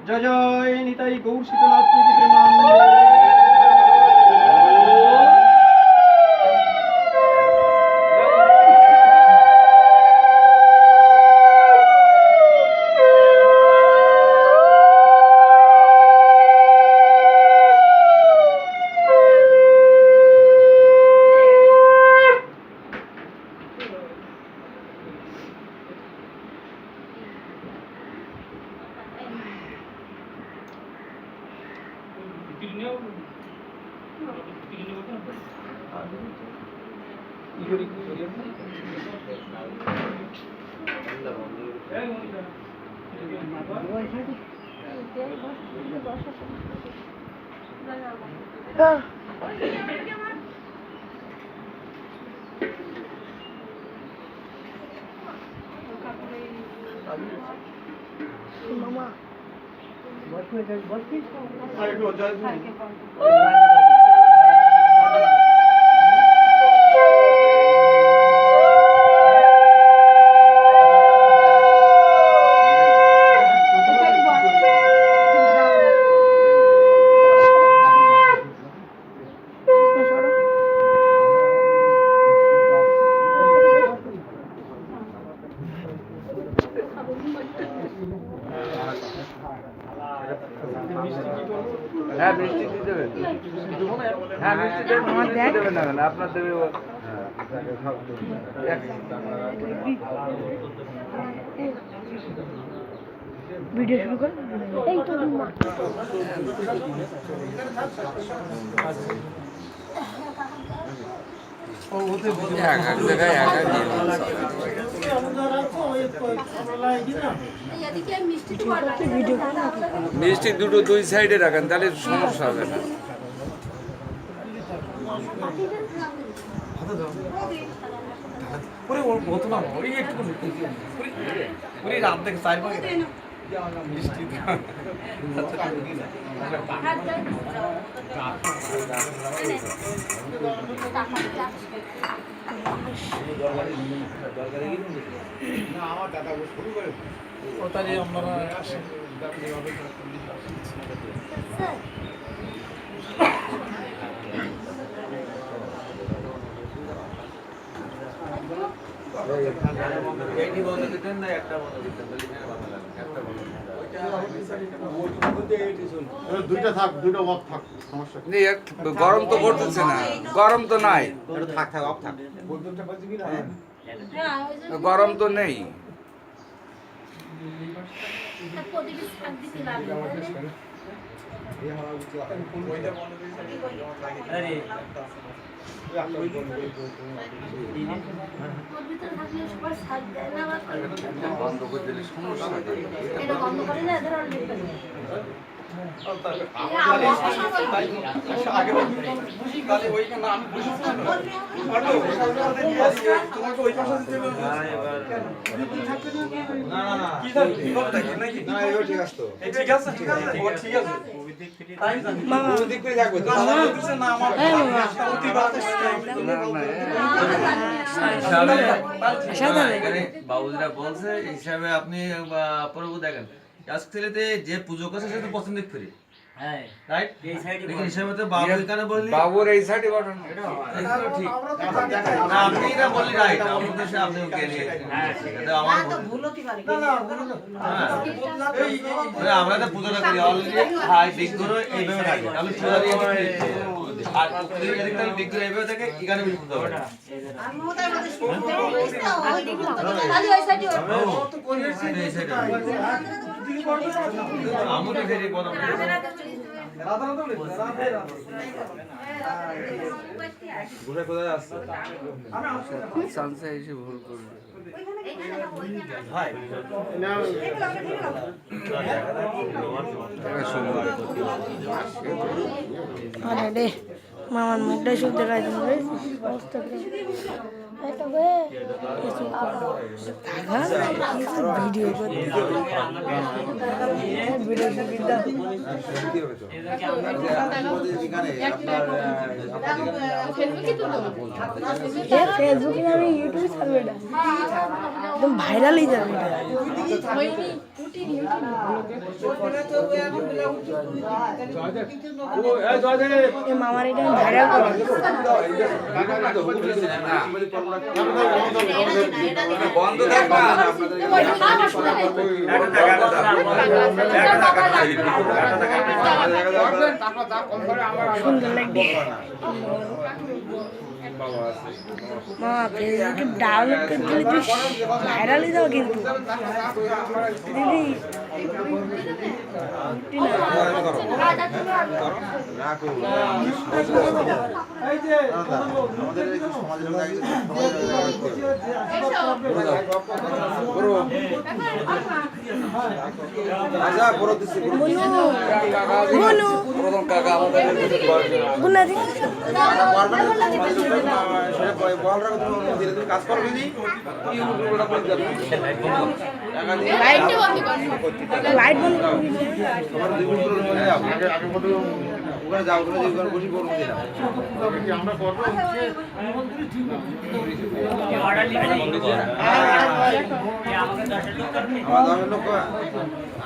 জয় জয় নিতাই গৌর শীতনাথ প্রীতি প্রেমানন্দে। Mama. হ্যাঁ মিষ্টি দিয়ে দেবেন, হ্যাঁ মিষ্টি দেবেন না কেন আপনার দেবে। ভিডিও শুরু কর। এই তো মিষ্টি দুটো দুই সাইডে রাখেন, তাহলে সমস্যা হবে না। দুইটা থাক, দুইটা অফ থাক, সমস্যা গরম তো পড়তেছে না, গরম তো নাই, থাক থাক অফ থাক। গরম তো নেই। বন্ধ করে দিলে সমস্যা। বাবুরা বলছে হিসাবে আপনি প্রভু দেখেন ছেলেতে যে পুজো করছে সে তো পছন্দ করি। বাবুর এই সাইডে বসানো ঠিক আপনি না বললি রাইট, আপনি আমরা তো পুজোটা করি অলরেডি হাই দিক করো এইভাবে থাকে, তাহলে পুজো দিয়ে আর এদিক তাহলে দিক করে এইভাবে থাকে এখানে বেশি পুজো হবে। আমি তো ফেরি কথা কোথায় আসছে সানসে এসে ভুল করবে। আরে মামার মুখটা সব দেখাই দিন অবস্থা ভিডিও ফেসবুকে আমি ইউটিউবে ছাড়বো এটা একদম ভাইরালই যাবে মামার এটা ভাইরাল করবো বন্ধ থাকবা সুন্দর লাগবে মা ফেসবুকে ডাউনলোড করে দিলে তুই ভাইরাল হয়ে যাও কিন্তু দিদি এই যে আমাদের এই সমাজের আচ্ছা বড় দিছি বলো প্রথম কাকা আমাদের গুনা দি বল রাখো তুমি ধীরে ধীরে কাজ করবে নি লাইট বন্ধ করো তোমার দুই বছর হয়ে যাও আগে আগে মতো ওখানে যাও ওখানে যে ওখানে বসে করব দিলাম আমরা করব আমাদের লোক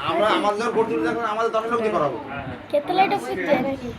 আমরা আমাদের করতে আমাদের 10 লোক দিয়ে করাবো কেতে লাইট আছে নাকি